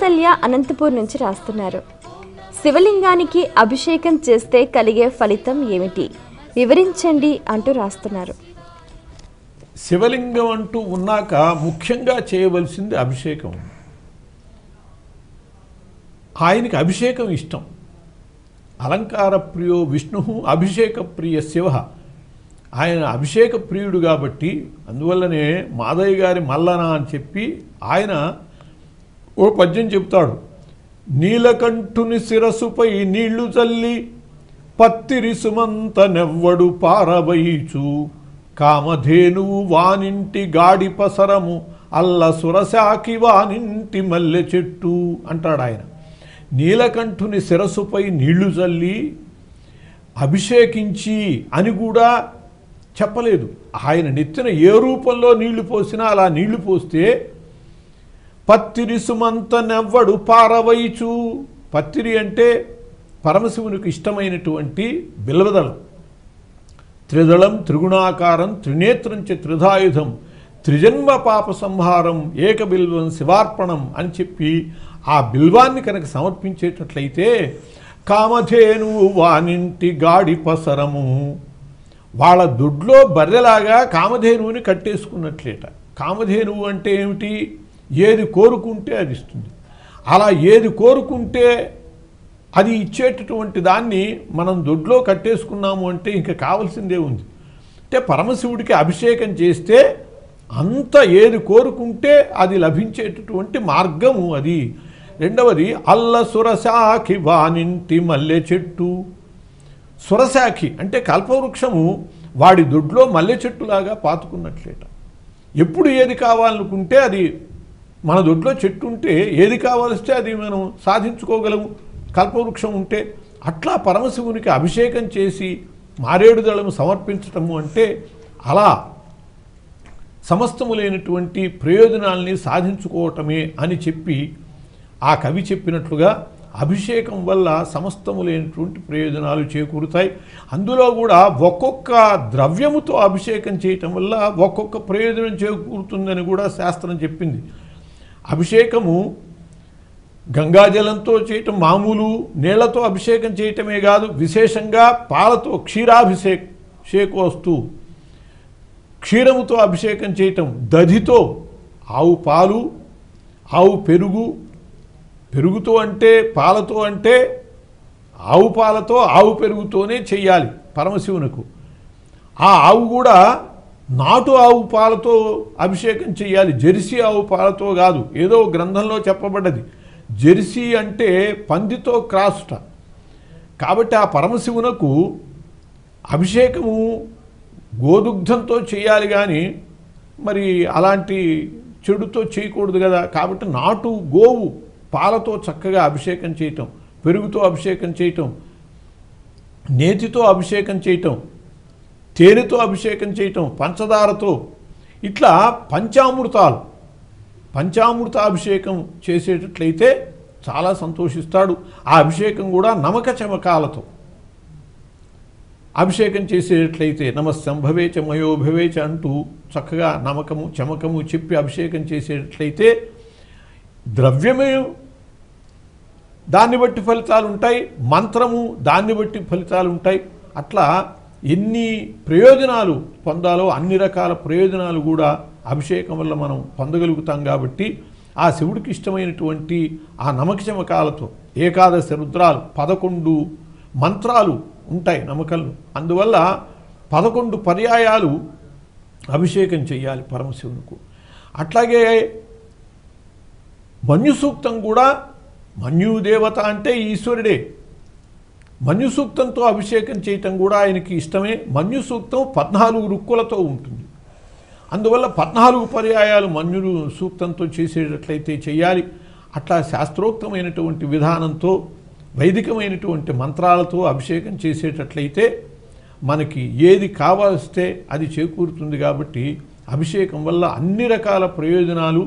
కౌసల్య అనంతపూర్ నుంచి రాస్తున్నారు. శివలింగానికి అభిషేకం చేస్తే కలిగే ఫలితం ఏమిటి వివరించండి అంటూ రాస్తున్నారు. శివలింగం అంటూ ఉన్నాక ముఖ్యంగా చేయవలసింది అభిషేకం. ఆయనకి అభిషేకం ఇష్టం. అలంకార ప్రియో విష్ణు అభిషేక ప్రియ శివ. ఆయన అభిషేక ప్రియుడు కాబట్టి అందువల్లనే మాదయ్య గారి మల్లన అని చెప్పి ఆయన ఓ పద్యం చెప్తాడు. నీలకంఠుని శిరసుపై నీళ్లు చల్లి పత్తిరి సుమంత నెవ్వడు పారబయిచు కామధేనువు వానింటి గాడి పసరము అల్ల సురశాకి వానింటి మల్లె చెట్టు అంటాడు ఆయన. నీలకంఠుని శిరస్సుపై నీళ్లు చల్లి అభిషేకించి అని కూడా చెప్పలేదు. ఆయన నెత్తిన ఏ రూపంలో నీళ్లు పోసినా అలా నీళ్లు పోస్తే పత్తిరి సుమంత నెవ్వడు పారవైచు. పత్తిరి అంటే పరమశివునికి ఇష్టమైనటువంటి బిల్వదళం. త్రిదళం త్రిగుణాకారం త్రినేత్రం చ త్రిధాయుధం త్రిజన్మ పాప సంహారం ఏకబిల్వం శివార్పణం అని చెప్పి ఆ బిల్వాన్ని కనుక సమర్పించేటట్లయితే కామధేనువు వానింటి గాడి పసరము, వాళ్ళ దొడ్లో బర్రెలాగా కామధేనువుని కట్టేసుకున్నట్లేట. కామధేనువు అంటే ఏమిటి? ఏది కోరుకుంటే అది ఇస్తుంది. అలా ఏది కోరుకుంటే అది ఇచ్చేటటువంటి దాన్ని మనం దొడ్లో కట్టేసుకున్నాము అంటే ఇంకా కావాల్సిందే ఉంది. అంటే పరమశివుడికి అభిషేకం చేస్తే అంత ఏది కోరుకుంటే అది లభించేటటువంటి మార్గము అది. రెండవది అల్ల సురశాఖి వానింటి మల్లె చెట్టు. సురశాఖి అంటే కల్పవృక్షము వాడి దొడ్లో మల్లె చెట్టులాగా పాతుకున్నట్లేట. ఎప్పుడు ఏది కావాలనుకుంటే అది మన దొడ్లో చెట్టు ఉంటే ఏది కావాల్స్తే అది మనం సాధించుకోగలము కల్పవృక్షం ఉంటే. అట్లా పరమశివునికి అభిషేకం చేసి మారేడు దళము సమర్పించటము అంటే అలా సమస్తములైనటువంటి ప్రయోజనాల్ని సాధించుకోవటమే అని చెప్పి ఆ కవి చెప్పినట్లుగా అభిషేకం వల్ల సమస్తములైనటువంటి ప్రయోజనాలు చేకూరుతాయి. అందులో కూడా ఒక్కొక్క ద్రవ్యముతో అభిషేకం చేయటం వల్ల ఒక్కొక్క ప్రయోజనం చేకూరుతుందని కూడా శాస్త్రం చెప్పింది. అభిషేకము గంగాజలంతో చేయటం, మామూలు నీళ్లతో అభిషేకం చేయటమే కాదు, విశేషంగా పాలతో క్షీరాభిషేకోస్తు క్షీరముతో అభిషేకం చేయటం, దధితో ఆవు పాలు ఆవు పెరుగు, పెరుగుతో అంటే పాలతో అంటే ఆవు పాలతో ఆవు పెరుగుతోనే చెయ్యాలి పరమశివునకు. ఆ ఆవు కూడా నాటు ఆవు పాలతో అభిషేకం చేయాలి, జెర్సీ ఆవు పాలతో కాదు. ఏదో గ్రంథంలో చెప్పబడ్డది జెర్సీ అంటే పందితో క్రాసుట. కాబట్టి ఆ పరమశివునకు అభిషేకము గోదుగ్ధంతో చేయాలి కానీ మరి అలాంటి చెడుతో చేయకూడదు కదా. కాబట్టి నాటు గోవు పాలతో చక్కగా అభిషేకం చేయటం, పెరుగుతో అభిషేకం చేయటం, నేతితో అభిషేకం చేయటం, తేనెతో అభిషేకం చేయటం, పంచదారతో, ఇట్లా పంచామృత అభిషేకం చేసేటట్లయితే చాలా సంతోషిస్తాడు. ఆ అభిషేకం కూడా నమక చమకాలతో అభిషేకం చేసేటట్లయితే నమస్సంభవే చ మయోభవే చ అంటూ చక్కగా నమకము చమకము చెప్పి అభిషేకం చేసేటట్లయితే ద్రవ్యమే దాన్ని బట్టి ఫలితాలు ఉంటాయి, మంత్రము దాన్ని బట్టి ఫలితాలు ఉంటాయి. అట్లా ఎన్ని ప్రయోజనాలు పొందాలో అన్ని రకాల ప్రయోజనాలు కూడా అభిషేకం వల్ల మనం పొందగలుగుతాం. కాబట్టి ఆ శివుడికి ఇష్టమైనటువంటి ఆ నమక చమకాలతో ఏకాదశి రుద్రాలు 11 మంత్రాలు ఉంటాయి నమకల్లో. అందువల్ల 11 పర్యాయాలు అభిషేకం చేయాలి పరమశివునికి. అట్లాగే మన్యు సూక్తం కూడా, మన్యు దేవత అంటే ఈశ్వరుడే, మన్యు సూక్తంతో అభిషేకం చేయటం కూడా ఆయనకి ఇష్టమే. మన్యు సూక్తం 14 రుక్కులతో ఉంటుంది. అందువల్ల 14 పర్యాయాలు మన్యుడు సూక్తంతో చేసేటట్లయితే చేయాలి. అట్లా శాస్త్రోక్తమైనటువంటి విధానంతో వైదికమైనటువంటి మంత్రాలతో అభిషేకం చేసేటట్లయితే మనకి ఏది కావాల్స్తే అది చేకూరుతుంది. కాబట్టి అభిషేకం వల్ల అన్ని రకాల ప్రయోజనాలు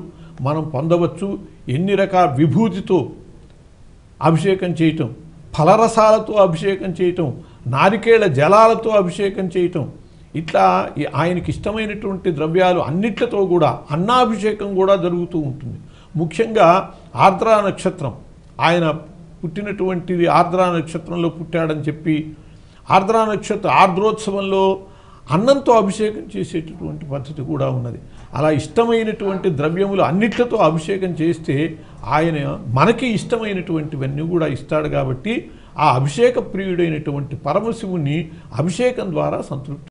మనం పొందవచ్చు. ఎన్ని రకాల విభూతితో అభిషేకం చేయటం, ఫలరసాలతో అభిషేకం చేయటం, నారికేళ జలాలతో అభిషేకం చేయటం, ఇట్లా ఆయనకి ఇష్టమైనటువంటి ద్రవ్యాలు అన్నిట్లతో కూడా అన్నాభిషేకం కూడా జరుగుతూ ఉంటుంది. ముఖ్యంగా ఆర్ద్రా నక్షత్రం, ఆయన పుట్టినటువంటిది ఆర్ద్రా నక్షత్రంలో పుట్టాడని చెప్పి ఆర్ద్రోత్సవంలో అన్నంతో అభిషేకం చేసేటటువంటి పద్ధతి కూడా ఉన్నది. అలా ఇష్టమైనటువంటి ద్రవ్యములు అన్నిట్లతో అభిషేకం చేస్తే ఆయన మనకి ఇష్టమైనటువంటివన్నీ కూడా ఇస్తాడు. కాబట్టి ఆ అభిషేక ప్రియుడైనటువంటి పరమశివుని అభిషేకం ద్వారా సంతృప్తి